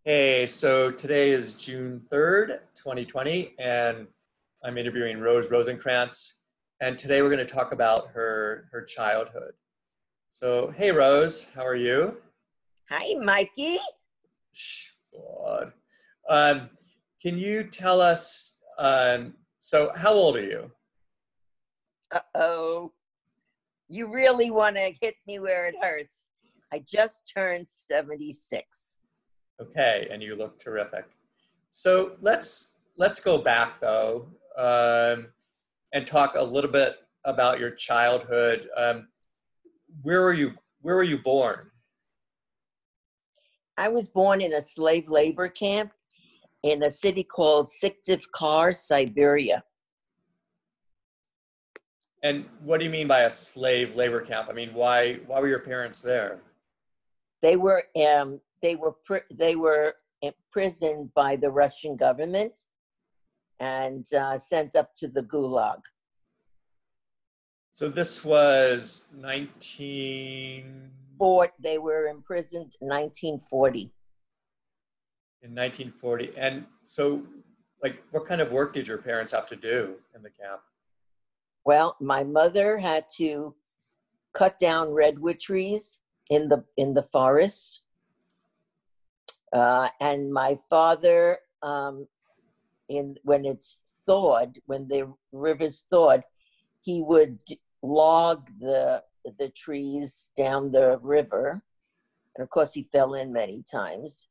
Hey, so today is June 3rd, 2020, and I'm interviewing Rose Rosenkranz. And today we're going to talk about her childhood. So, hey, Rose, how are you? Hi, Mikey. God. Um, can you tell us, so how old are you? Uh-oh. You really want to hit me where it hurts. I just turned 76. Okay, and you look terrific. So let's go back though, and talk a little bit about your childhood. Where were you where were you born? I was born in a slave labor camp in a city called Syktyvkar, Siberia. And what do you mean by a slave labor camp? I mean, why were your parents there? They were imprisoned by the Russian government and sent up to the Gulag. So this was 19 They were imprisoned in 1940. in 1940. And so like what kind of work did your parents have to do in the camp? Well, my mother had to cut down redwood trees in the forest. And my father, when it's thawed, when the rivers thawed, he would log the trees down the river, and of course he fell in many times.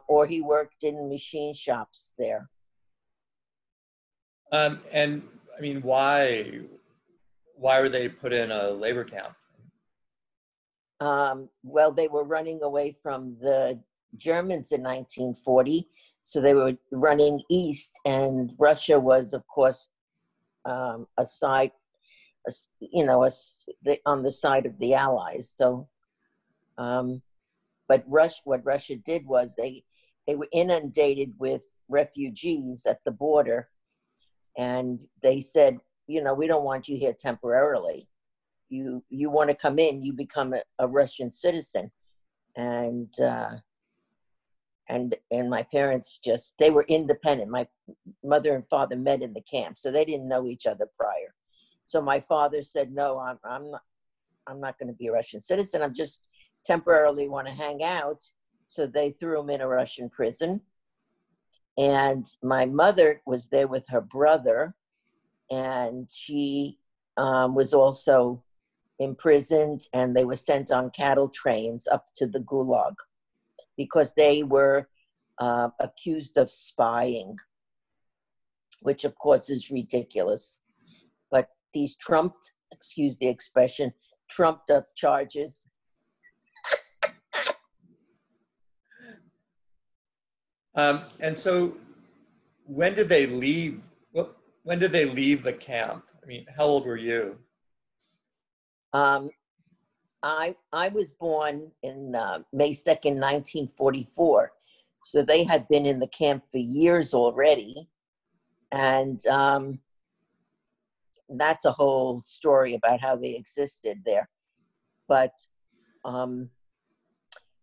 Or he worked in machine shops there. And I mean, why were they put in a labor camp? Well, they were running away from the Germans in 1940, so they were running east, and Russia was, of course, a side, on the side of the Allies. So, but what Russia did was they were inundated with refugees at the border, and they said, we don't want you here temporarily. You want to come in, you become a Russian citizen. And my parents they were independent. My mother and father met in the camp, so they didn't know each other prior. So my father said, no, I'm not going to be a Russian citizen. I'm just temporarily want to hang out. So they threw him in a Russian prison. And my mother was there with her brother, and she was also imprisoned, and they were sent on cattle trains up to the Gulag because they were accused of spying, which of course is ridiculous. But these excuse the expression, trumped up charges. And so when did they leave? When did they leave the camp? I mean, how old were you? Um, I was born in May 2nd, 1944. So they had been in the camp for years already. And that's a whole story about how they existed there. But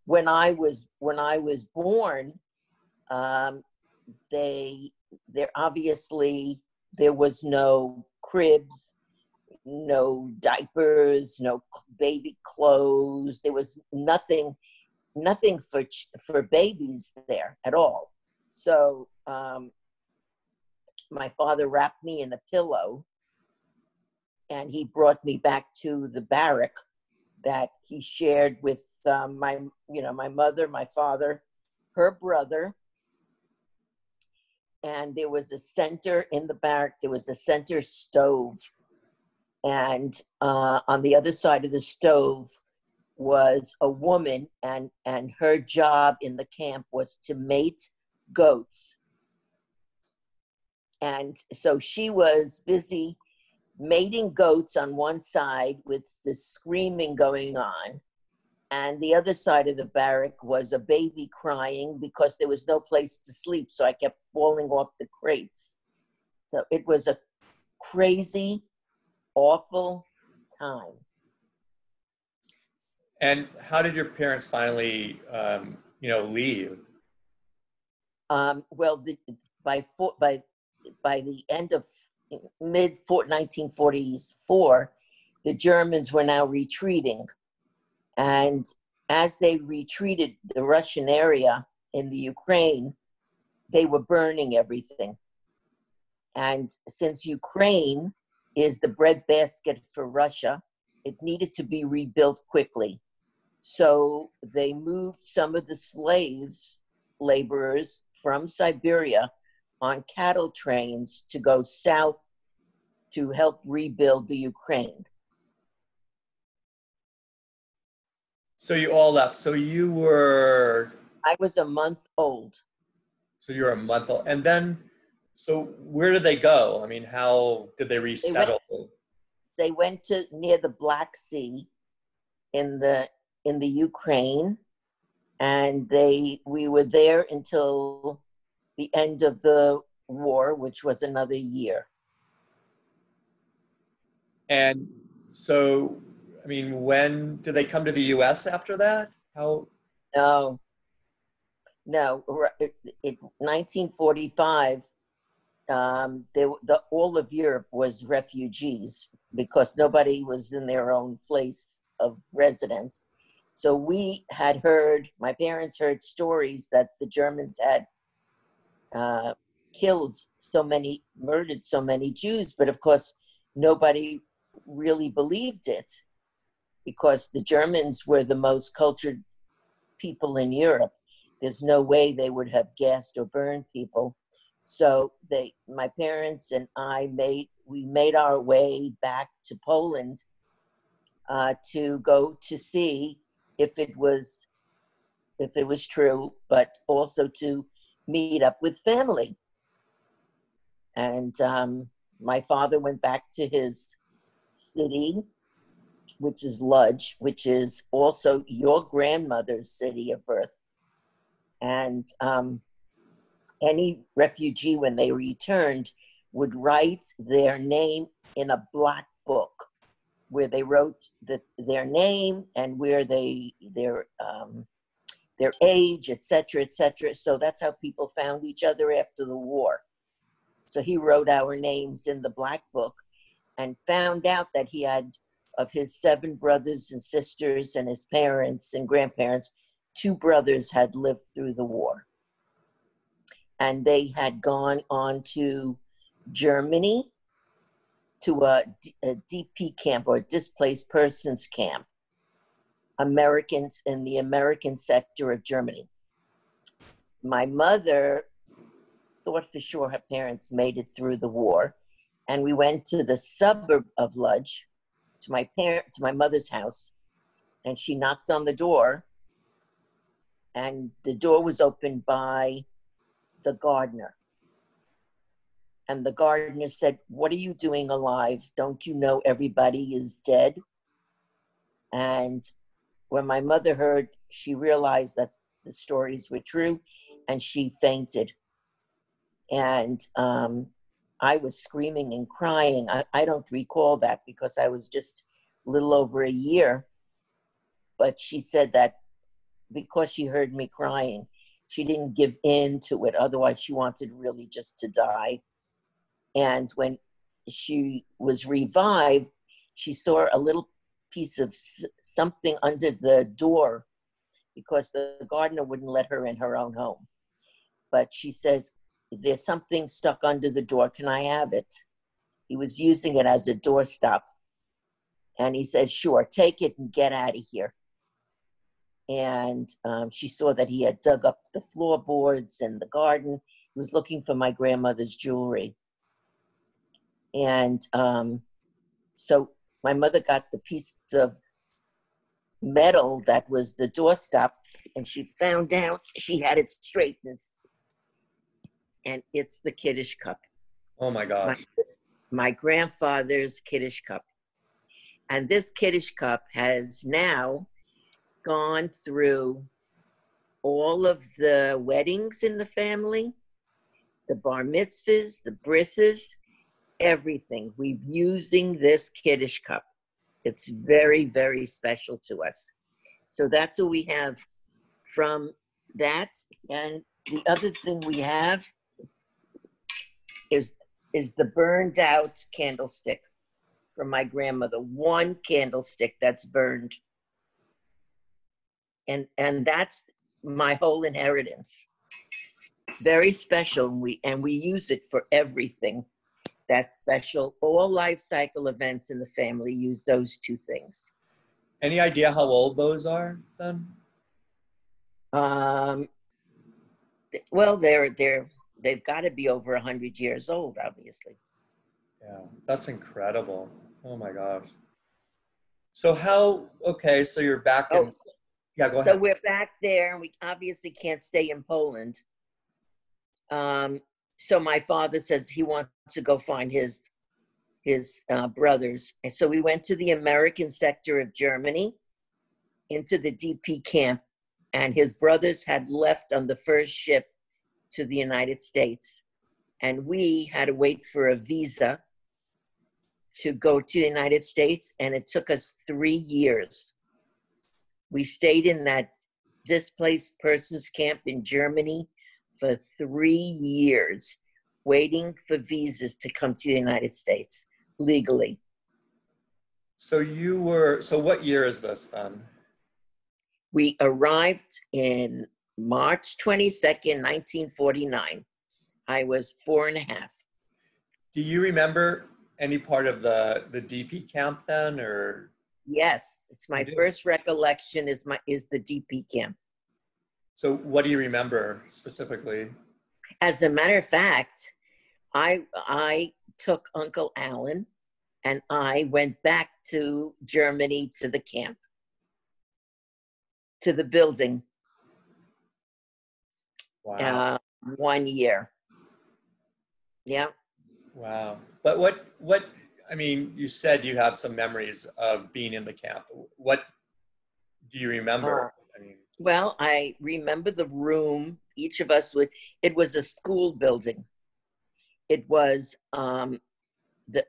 when I was born, there obviously there was no cribs, no diapers, no baby clothes. There was nothing for babies there at all. So my father wrapped me in a pillow, and he brought me back to the barrack that he shared with my mother, my father, her brother. And there was a center in the barrack. There was a center stove. And on the other side of the stove was a woman, and her job in the camp was to mate goats. And so she was busy mating goats on one side with the screaming going on. And the other side of the barrack was a baby crying because there was no place to sleep. So I kept falling off the crates. So it was a crazy, awful time. And how did your parents finally, leave? Well, by the end of mid 1944, the Germans were now retreating, and as they retreated the Russian area in the Ukraine, they were burning everything. And since Ukraine is the breadbasket for Russia, it needed to be rebuilt quickly. So they moved some of the laborers from Siberia on cattle trains to go south to help rebuild the Ukraine. So you all left. So you were. I was a month old. So you were a month old, and then. So where did they go? I mean, how did they resettle? They went to near the Black Sea in the Ukraine, and we were there until the end of the war, which was another year. And so, I mean, when did they come to the U.S. after that? How? No. In 1945, all of Europe was refugees because nobody was in their own place of residence. So my parents heard stories that the Germans had murdered so many Jews, but of course, nobody really believed it because the Germans were the most cultured people in Europe. There's no way they would have gassed or burned people. So my parents and I made our way back to Poland to go to see if it was true, but also to meet up with family. And my father went back to his city, which is Lodz, which is also your grandmother's city of birth. And any refugee, when they returned, would write their name in a black book where they wrote their name and where their age, et cetera, et cetera. So that's how people found each other after the war. So he wrote our names in the black book and found out that he had, of his 7 brothers and sisters and his parents and grandparents, 2 brothers had lived through the war. And they had gone on to Germany to a DP camp, or a displaced persons camp, Americans in the American sector of Germany. My mother thought for sure her parents made it through the war, and we went to the suburb of Lodz to my mother's house, and she knocked on the door, and the door was opened by the gardener. And the gardener said, "What are you doing alive? Don't you know everybody is dead?" And when my mother heard, she realized that the stories were true, and she fainted. And I was screaming and crying. I don't recall that because I was just a little over a year. But she said that because she heard me crying, she didn't give in to it. Otherwise, she wanted really just to die. And when she was revived, she saw a little piece of something under the door because the gardener wouldn't let her in her own home. But she says, "There's something stuck under the door. Can I have it?" He was using it as a doorstop. And he said, "Sure, take it and get out of here." And she saw that he had dug up the floorboards in the garden. He was looking for my grandmother's jewelry. And so my mother got the piece of metal that was the doorstop, and she found out she had it straightened. And it's the Kiddush cup. Oh my gosh. My grandfather's Kiddush cup. And this Kiddush cup has now gone through all of the weddings in the family, the bar mitzvahs, the brisses, everything. We're using this Kiddush cup. It's very, very special to us. So that's what we have from that. And The other thing we have is the burned out candlestick from my grandmother. One candlestick that's burned. And that's my whole inheritance. Very special. We use it for everything that's special. All life cycle events in the family use those two things. Any idea how old those are then? Well, they've got to be over 100 years old, obviously. Yeah, that's incredible. Oh my gosh. So so you're back in, yeah, go So ahead. we're back there, and we obviously can't stay in Poland. So my father says he wants to go find his brothers. And so we went to the American sector of Germany, into the DP camp, and his brothers had left on the first ship to the United States. And we had to wait for a visa to go to the United States, and it took us 3 years. We stayed in that displaced persons camp in Germany for 3 years, waiting for visas to come to the United States legally. So what year is this then? We arrived in March 22nd, 1949. I was 4.5. Do you remember any part of the DP camp then, or? Yes, it's my first recollection is the DP camp. So what do you remember specifically? As a matter of fact, I took Uncle Alan and I went back to Germany to the camp, to the building. Wow. 1 year. Yeah. Wow. But what, I mean, you said you have some memories of being in the camp. What do you remember? Well, I remember the room. Each of us it was a school building. It was a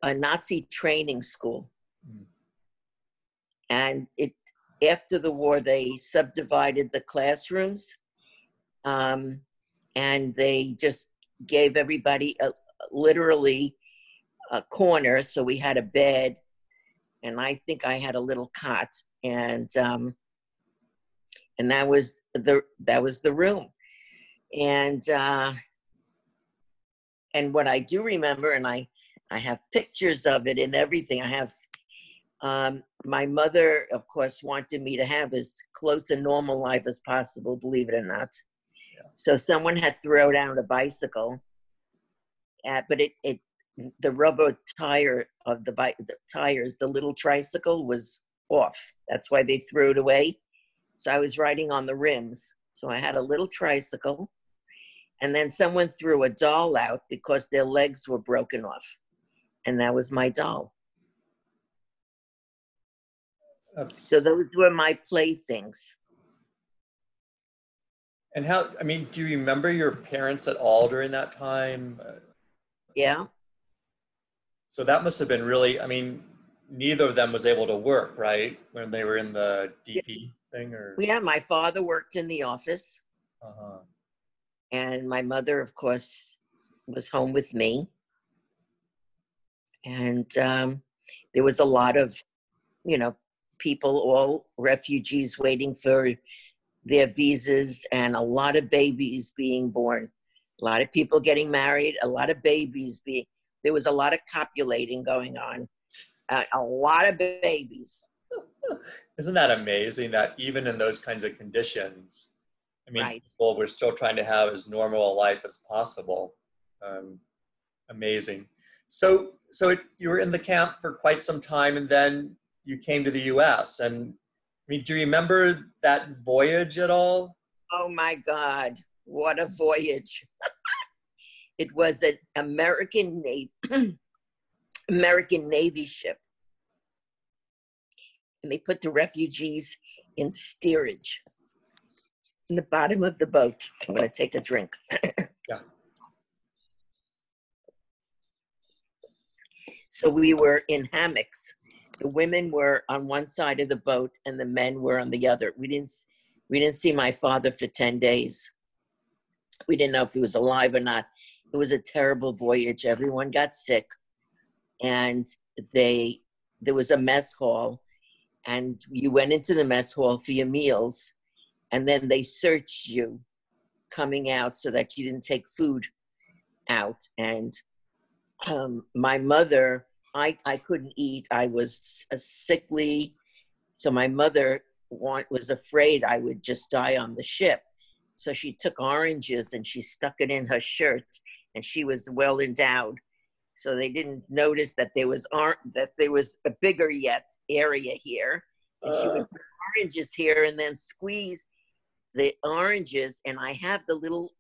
Nazi training school. Mm. And after the war, they subdivided the classrooms, and they just gave everybody literally a corner. So we had a bed, and I think I had a little cot, and that was the room. And what I do remember, and I have pictures of it and everything. I have my mother, of course, wanted me to have as close a normal life as possible, believe it or not. Yeah. So someone had thrown out a bicycle, but the rubber tire of the tires, the little tricycle, was off. That's why they threw it away. So I was riding on the rims. So I had a little tricycle, and then someone threw a doll out because their legs were broken off. And that was my doll. So those were my playthings. And do you remember your parents at all during that time? Yeah. So that must have been really, neither of them was able to work, right? When they were in the DP thing, or? Yeah, my father worked in the office. Uh-huh. And my mother, of course, was home with me. And there was a lot of, people, all refugees waiting for their visas, and a lot of babies being born. A lot of people getting married, a lot of babies there was a lot of copulating going on. A lot of babies. Isn't that amazing that even in those kinds of conditions, right. People were still trying to have as normal a life as possible. Amazing. So you were in the camp for quite some time, and then you came to the U.S. And do you remember that voyage at all? Oh my God, what a voyage. It was an American Navy ship. And they put the refugees in steerage in the bottom of the boat. I'm going to take a drink. Yeah. So we were in hammocks. The women were on one side of the boat and the men were on the other. We didn't see my father for 10 days. We didn't know if he was alive or not. It was a terrible voyage. Everyone got sick, and there was a mess hall, and you went into the mess hall for your meals, and then they searched you coming out so that you didn't take food out. And my mother, I couldn't eat. I was sickly, so my mother was afraid I would just die on the ship. So she took oranges and she stuck it in her shirt, and she was well endowed. So they didn't notice that there was a bigger yet area here, and she would put oranges here and then squeeze the oranges. And I have the little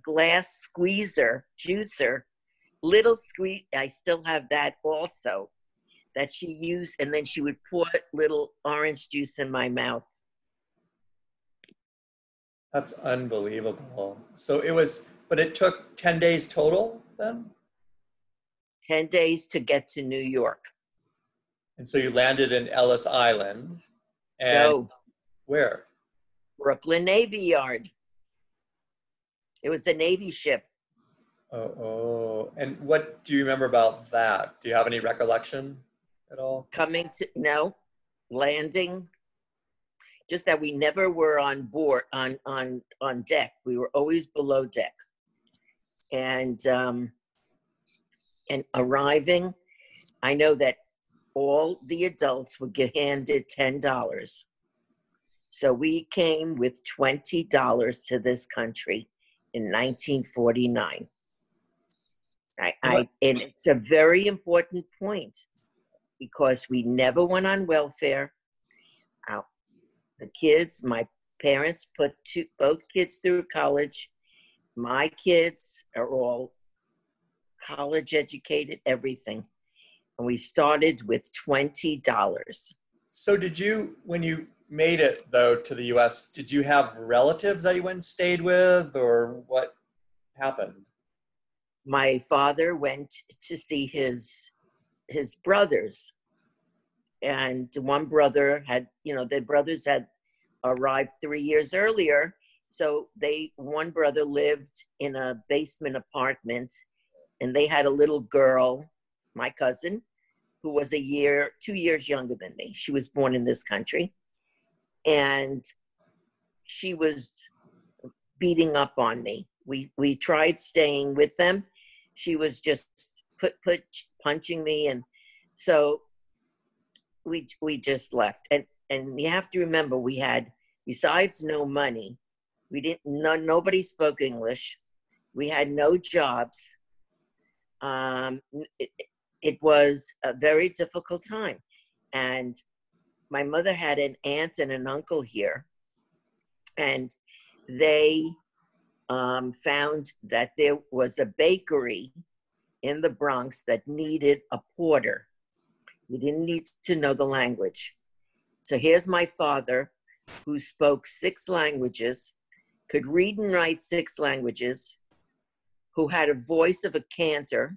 glass squeezer, juicer, little squeeze. I still have that also, that she used, and then she would pour little orange juice in my mouth. That's unbelievable. So but it took 10 days total then? 10 days to get to New York. And so you landed in Ellis Island. And No. Where? Brooklyn Navy Yard. It was a Navy ship. Oh. And what do you remember about that? Do you have any recollection at all? Landing. Just that we never were on board, on deck. We were always below deck. And arriving, I know that all the adults would get handed $10. So we came with $20 to this country in 1949. And it's a very important point, because we never went on welfare. The kids, my parents put both kids through college. My kids are all college educated, everything. And we started with $20. So when you made it though to the US, did you have relatives that you went and stayed with, or what happened? My father went to see his brothers. And one brother their brothers had arrived 3 years earlier. So one brother lived in a basement apartment, and they had a little girl, my cousin, who was 2 years younger than me. She was born in this country. And she was beating up on me. We tried staying with them. She was just punching me. And so we just left. And you have to remember, we had, besides no money, nobody spoke English. We had no jobs. It was a very difficult time. And my mother had an aunt and an uncle here, and they found that there was a bakery in the Bronx that needed a porter. You didn't need to know the language. So here's my father, who spoke 6 languages, could read and write 6 languages, who had a voice of a cantor,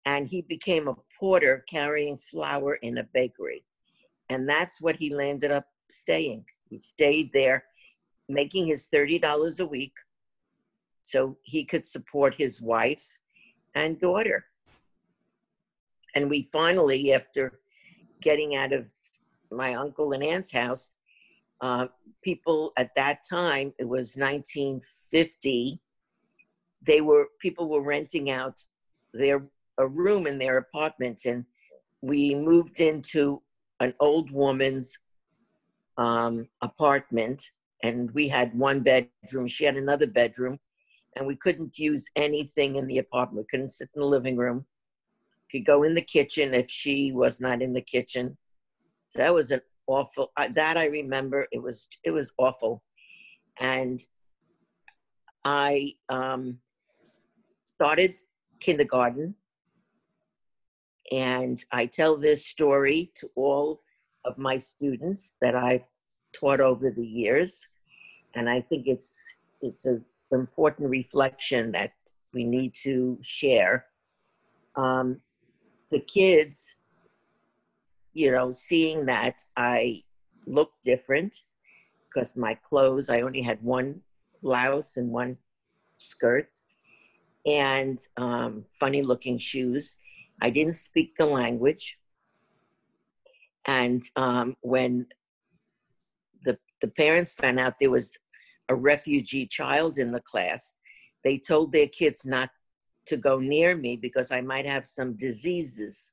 and he became a porter carrying flour in a bakery. And that's what he landed up staying. He stayed there, making his $30 a week so he could support his wife and daughter. And we finally, after getting out of my uncle and aunt's house, people at that time, it was 1950, people were renting out a room in their apartment, and we moved into an old woman's apartment, and we had 1 bedroom. She had another bedroom, and we couldn't use anything in the apartment. We couldn't sit in the living room. Could go in the kitchen if she was not in the kitchen. So that was an awful, that I remember, it was awful. And I started kindergarten, and I tell this story to all of my students that I've taught over the years. And I think it's an important reflection that we need to share. The kids, seeing that I looked different, because my clothes, I only had one blouse and one skirt, and funny looking shoes. I didn't speak the language. And when the parents found out there was a refugee child in the class, they told their kids not to go near me because I might have some diseases.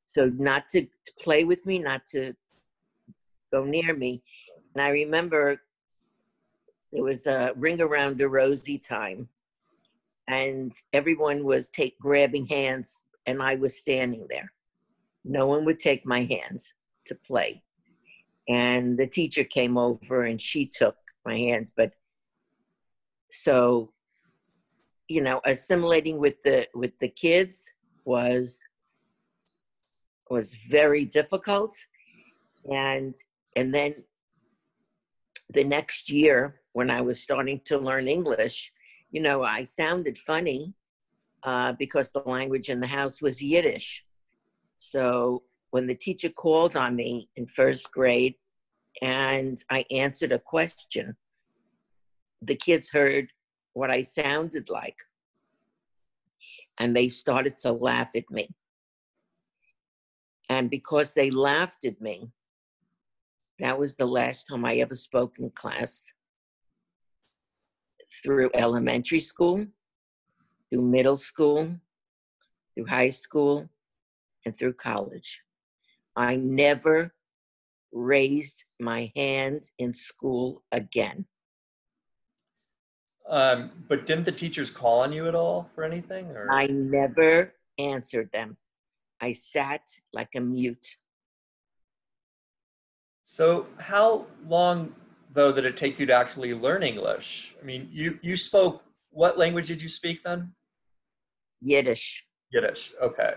So not to play with me, not to go near me. And I remember there was a ring around the rosy time, and everyone was grabbing hands, and I was standing there. No one would take my hands to play. And the teacher came over and she took my hands. But so, you know, assimilating with the kids was very difficult. And then the next year, when I was starting to learn English, you know, I sounded funny because the language in the house was Yiddish. So when the teacher called on me in first grade and I answered a question, the kids heard what I sounded like, and they started to laugh at me. And because they laughed at me, that was the last time I ever spoke in class through elementary school, through middle school, through high school, and through college. I never raised my hand in school again. But didn't the teachers call on you at all for anything? Or? I never answered them. I sat like a mute. So how long, though, did it take you to actually learn English? I mean, you spoke, what language did you speak then? Yiddish. Yiddish, okay.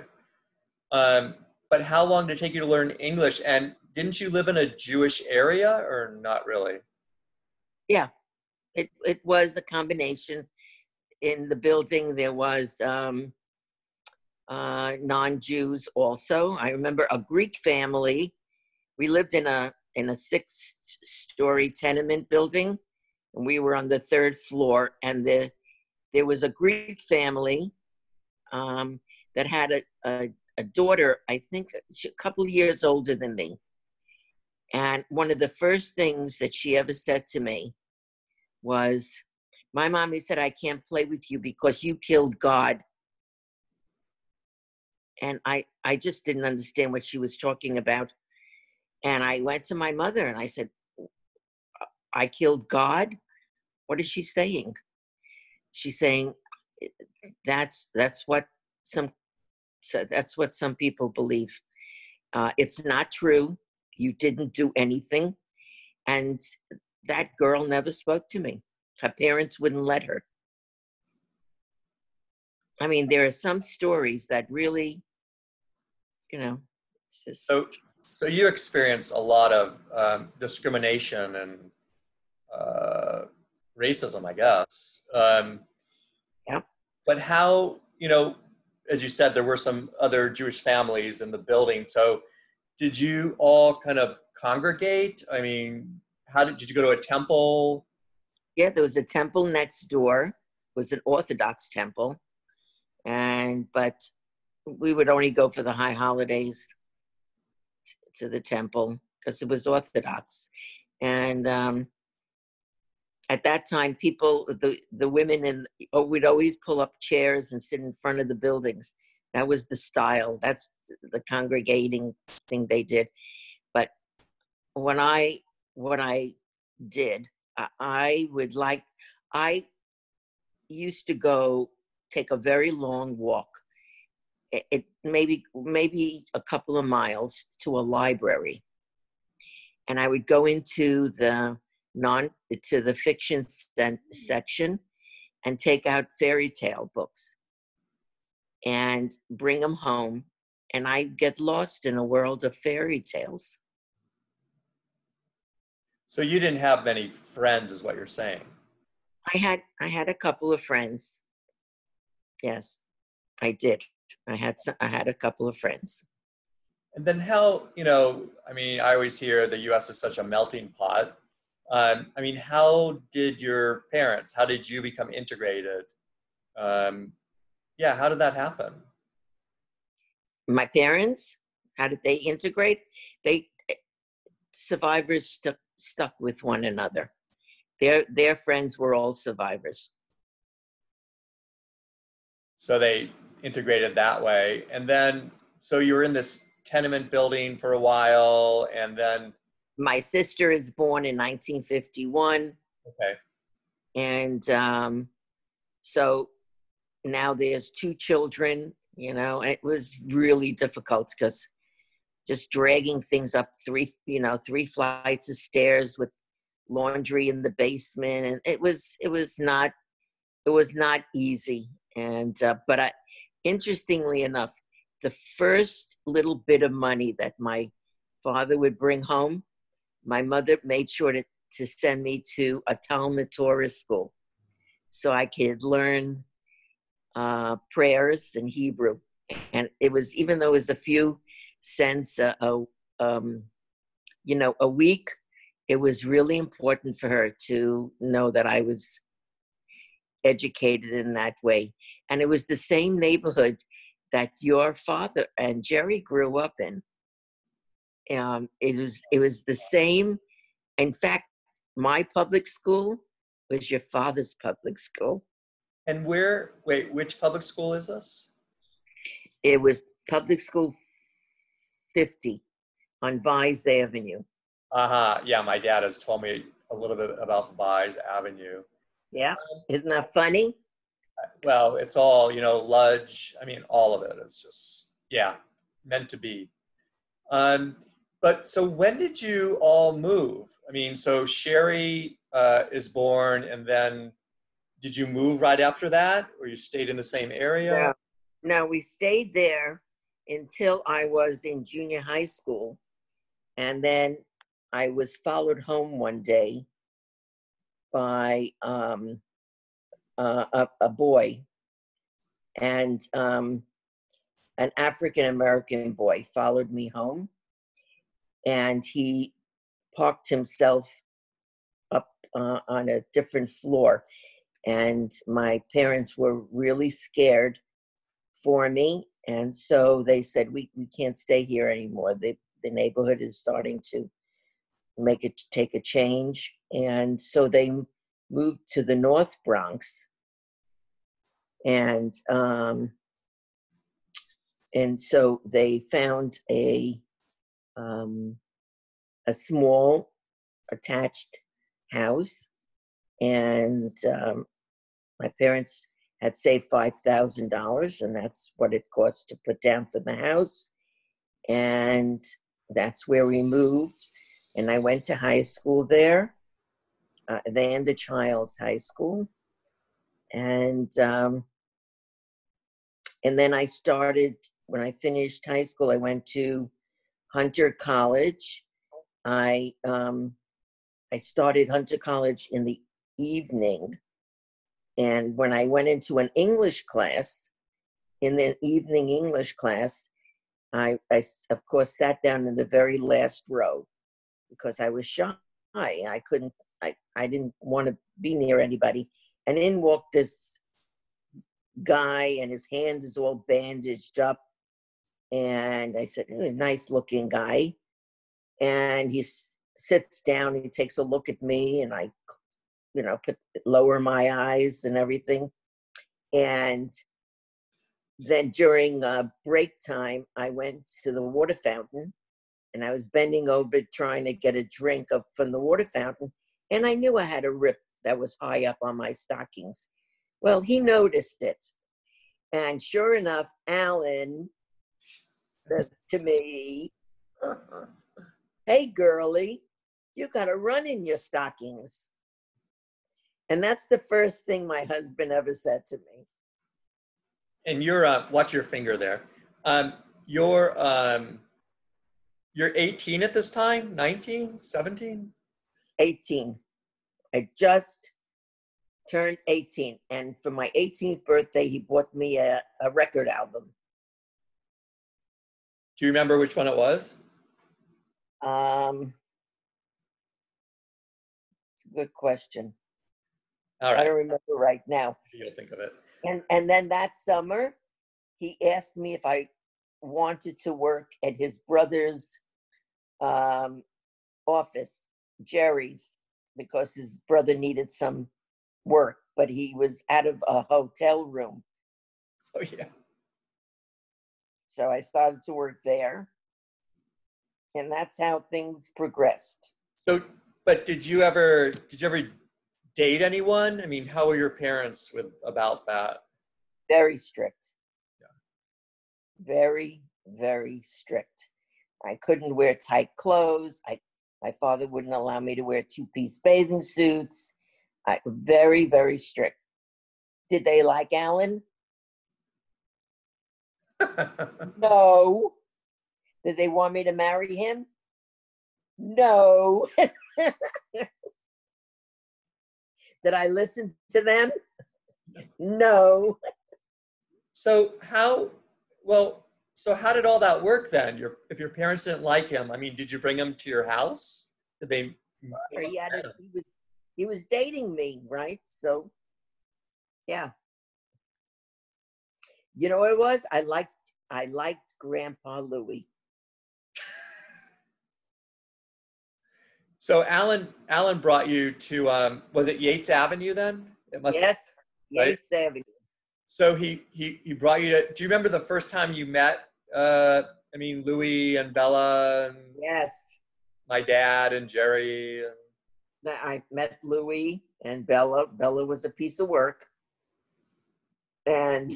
But how long did it take you to learn English? And didn't you live in a Jewish area or not really? Yeah, it was a combination. In the building, there was non-Jews also. I remember a Greek family. We lived in a 6-story tenement building, and we were on the 3rd floor. And there was a Greek family that had a daughter, I think a couple of years older than me. And one of the first things that she ever said to me was, my mommy said, I can't play with you because you killed God. And I just didn't understand what she was talking about. And I went to my mother and I said, I killed God? What is she saying? She's saying, that's what some people believe. It's not true. You didn't do anything. And that girl never spoke to me. Her parents wouldn't let her. I mean, there are some stories that really, you know, it's just... So you experienced a lot of discrimination and racism, I guess. Yeah. But how, you know, as you said, there were some other Jewish families in the building. So did you all kind of congregate? I mean, did you go to a temple? Yeah, there was a temple next door. It was an Orthodox temple. But we would only go for the high holidays to the temple because it was Orthodox. And at that time, the women would always pull up chairs and sit in front of the buildings. That was the style. That's the congregating thing they did. But what I did, I used to go take a very long walk. It maybe a couple of miles to a library, and I would go into the fiction section and take out fairy tale books and bring them home, and I get lost in a world of fairy tales. So you didn't have many friends, is what you're saying? I had a couple of friends. Yes, I did. I had a couple of friends. And then how, you know, I mean, I always hear the U.S. is such a melting pot. I mean, how did your parents, how did you become integrated? Um, yeah, how did that happen? My parents, how did they integrate? They survivors stuck with one another. Their friends were all survivors. So they integrated that way. And then, so you were in this tenement building for a while, and then, My sister is born in 1951, okay. and so now there's two children. You know, it was really difficult because just dragging things up three flights of stairs with laundry in the basement, and it was not easy. And but interestingly enough, the first little bit of money that my father would bring home, my mother made sure to send me to a Talmud Torah school so I could learn prayers in Hebrew. And it was, even though it was a few cents a week, it was really important for her to know that I was educated in that way. And it was the same neighborhood that your father and Jerry grew up in. It was the same. In fact, my public school was your father's public school. And wait, which public school is this? It was public school 50 on Vise Avenue. Uh-huh. Yeah, my dad has told me a little bit about Vise Avenue. Yeah, isn't that funny? Well, it's all, Ludge. I mean, all of it. It's just, yeah, meant to be. Um, but so when did you all move? I mean, so Sherry is born, and then did you move right after that, or you stayed in the same area? No, no, we stayed there until I was in junior high school, and then I was followed home one day by a boy, and an African American boy followed me home, and he parked himself up on a different floor. And my parents were really scared for me. And so they said, we can't stay here anymore. The neighborhood is starting to take a change. And so they moved to the North Bronx. And so they found um, a small attached house. And my parents had saved $5,000, and that's what it cost to put down for the house. And that's where we moved. And I went to high school there, Vanda Childs High School. And then I started, when I finished high school, I went to Hunter College. I started Hunter College in the evening. And when I went into an English class, in the evening English class, I of course sat down in the very last row because I was shy. I didn't want to be near anybody. And in walked this guy, and his hand is all bandaged up. And I said, "Oh, he's a nice looking guy." And he sits down, he takes a look at me, and I, lower my eyes and everything. And then during break time, I went to the water fountain, and I was bending over trying to get a drink from the water fountain. And I knew I had a rip that was high up on my stockings. Well, he noticed it. And sure enough, Alan says to me, "Hey, girlie, you got a run in your stockings." And that's the first thing my husband ever said to me. And watch your finger there. Um, you're um, you're 18 at this time, 19, 17? 18. I just turned 18. And for my 18th birthday, he bought me a record album. Do you remember which one it was? Good question. All I right. don't remember right now. You'll think of it. And then that summer, he asked me if I wanted to work at his brother's um, office, Jerry's, because his brother needed some work, but he was out of a hotel room. Oh, yeah. So I started to work there. And that's how things progressed. So, but did you ever date anyone? I mean, how were your parents about that? Very strict. Yeah. Very, very strict. I couldn't wear tight clothes. My father wouldn't allow me to wear two-piece bathing suits. Very, very strict. Did they like Alan? No. Did they want me to marry him? No. Did I listen to them? No. So how did all that work then? If your parents didn't like him, I mean, did you bring him to your house? Did they? He was dating me, right? So, yeah. You know what it was? I liked Grandpa Louie. So Alan brought you to was it Yates Avenue then? It must. Yes, Right? Yates Avenue. So he brought you to. Do you remember the first time you met? I mean, Louis and Bella and Yes. my dad and Jerry. I met Louie and Bella. Bella was a piece of work. And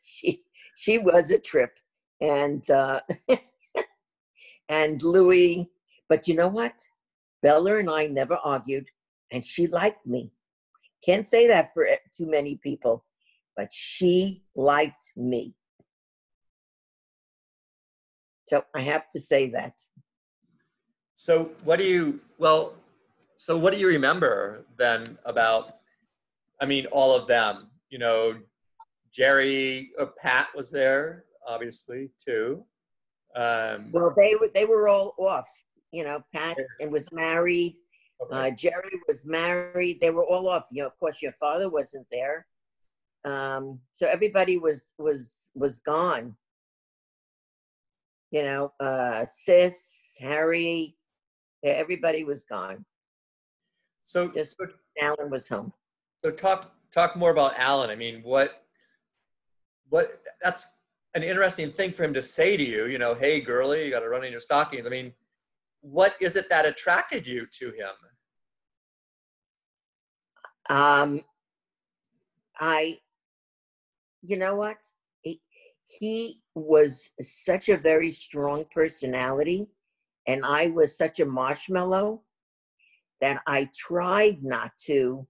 she was a trip. And and Louis, but you know what? Bella and I never argued, and she liked me. Can't say that for too many people, but she liked me. So I have to say that. So what do you remember then about, I mean, all of them? You know, Jerry, Pat was there, obviously, too. Well, they were all off. You know, Pat was married. Okay. Jerry was married. They were all off. You know, of course, your father wasn't there. So everybody was gone. You know, Sis, Harry, everybody was gone. So Just Alan was home. So talk more about Alan. I mean, what that's an interesting thing for him to say to you, you know, hey girlie, you got to run in your stockings. I mean, what is it that attracted you to him? You know what? He was such a very strong personality, and I was such a marshmallow that I tried not to.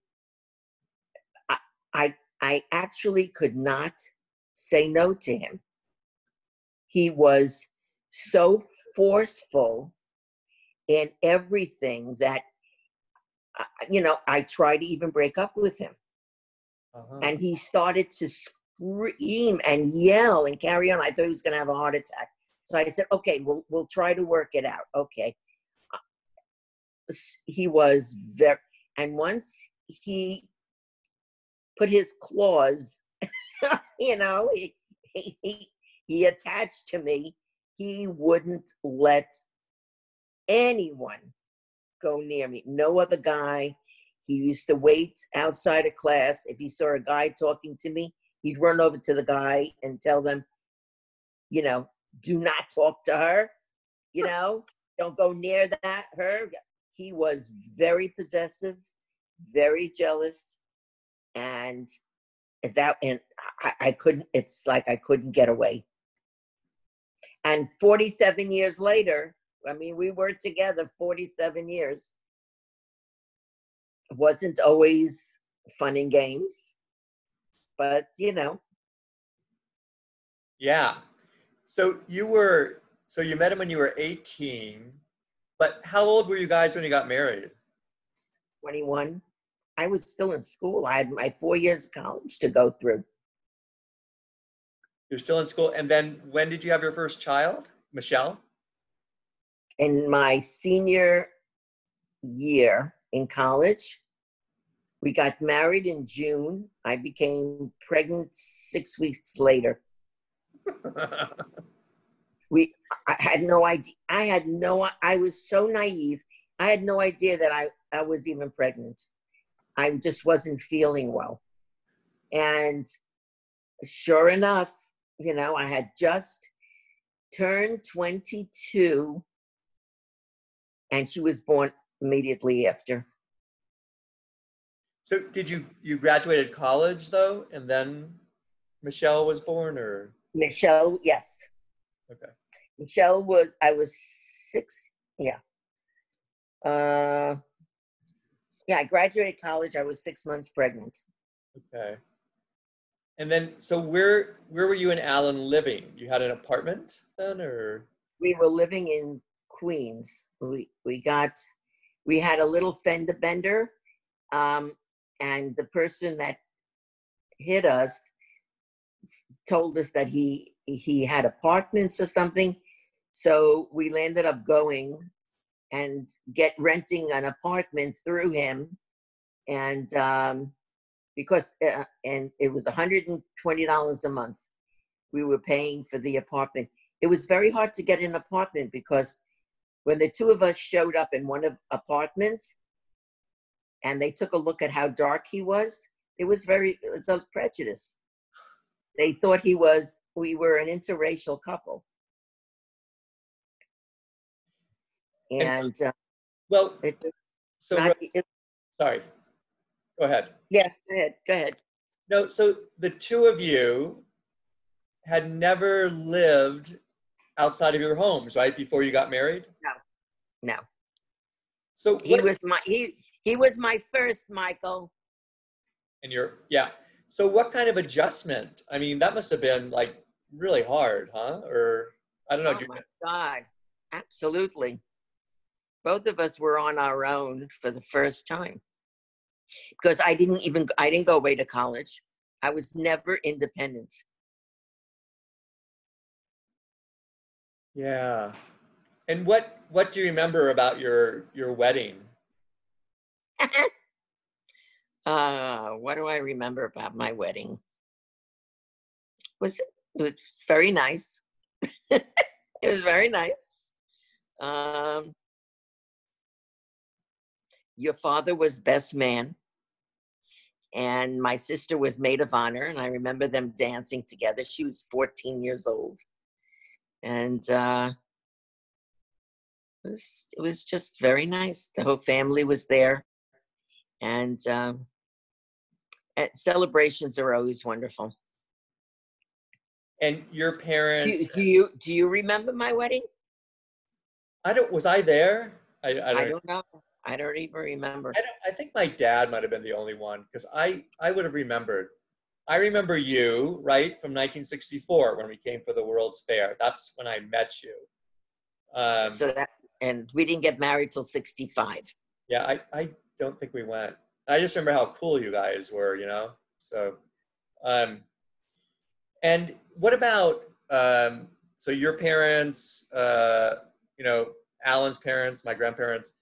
I actually could not say no to him. He was so forceful in everything that, you know, I tried to even break up with him. And he started to scream and yell and carry on. I thought he was going to have a heart attack. So I said, okay, we'll try to work it out. Okay. He was very, and once he put his claws, you know, he attached to me, he wouldn't let anyone go near me. No other guy. He used to wait outside of class. If he saw a guy talking to me, he'd run over to the guy and tell them, you know, do not talk to her. You know, don't go near her. He was very possessive, very jealous, and I couldn't. It's like I couldn't get away. And 47 years later, I mean, we were together 47 years. It wasn't always fun and games, but you know. Yeah. So you met him when you were 18, but how old were you guys when you got married? 21. I was still in school. I had my 4 years of college to go through. You're still in school. And then when did you have your first child? Michelle? In my senior year in college. We got married in June. I became pregnant 6 weeks later. I had no idea. I was so naive. I had no idea that I was even pregnant. I just wasn't feeling well. And sure enough, I had just turned 22 and she was born immediately after. So did you graduated college though, and then Michelle was born, or? Michelle, yes. Okay. I was 6, yeah. Yeah, I graduated college. I was 6 months pregnant. Okay. And then, so where were you and Alan living? You had an apartment then, or? We were living in Queens. We had a little fender bender, and the person that hit us told us that he had apartments or something. So we ended up going and renting an apartment through him, and because and it was $120 a month we were paying for the apartment. It was very hard to get an apartment because when the two of us showed up in one of apartments and they took a look at how dark he was, it was a prejudice. They thought we were an interracial couple. And well, sorry, go ahead. Yeah, go ahead. No, so the two of you had never lived outside of your homes, right? Before you got married? No. So he was my first, Michael. And so what kind of adjustment? I mean, that must have been like really hard, huh? Or I don't know. Oh my God, absolutely. Both of us were on our own for the first time because I didn't go away to college. I was never independent. Yeah. And what do you remember about your wedding? What do I remember about my wedding? It was very nice. It was very nice. Your father was best man, and my sister was maid of honor, and I remember them dancing together. She was 14 years old, and it was just very nice. The whole family was there, and celebrations are always wonderful. And your parents? Do you remember my wedding? Was I there? I don't know. I don't even remember. I think my dad might have been the only one because I would have remembered. I remember you, right, from 1964 when we came for the World's Fair. That's when I met you. And we didn't get married till 65. Yeah, I don't think we went. I just remember how cool you guys were, So, and what about, so your parents, Alan's parents, my grandparents,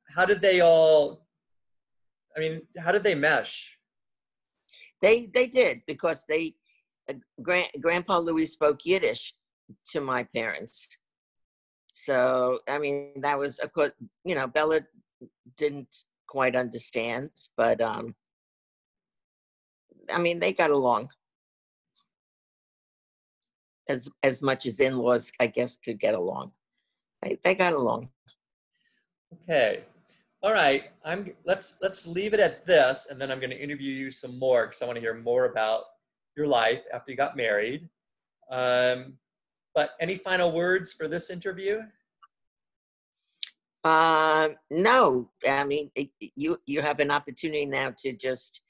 how did they mesh? They did because Grandpa Louis spoke Yiddish to my parents. So, I mean, that was, of course, Bella didn't quite understand, but, I mean, they got along as much as in-laws, I guess, could get along. They got along. Okay. All right. Let's leave it at this, and then I'm going to interview you some more because I want to hear more about your life after you got married. But any final words for this interview? No. I mean, you have an opportunity now to just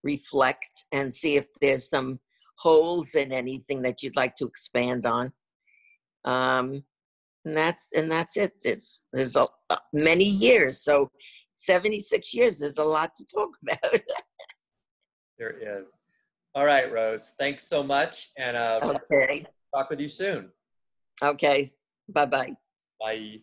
reflect and see if there's some holes in anything that you'd like to expand on. And that's it. There's many years. So 76 years, there's a lot to talk about. There is. All right, Rose. Thanks so much. And okay. talk with you soon. Okay. Bye-bye. Bye.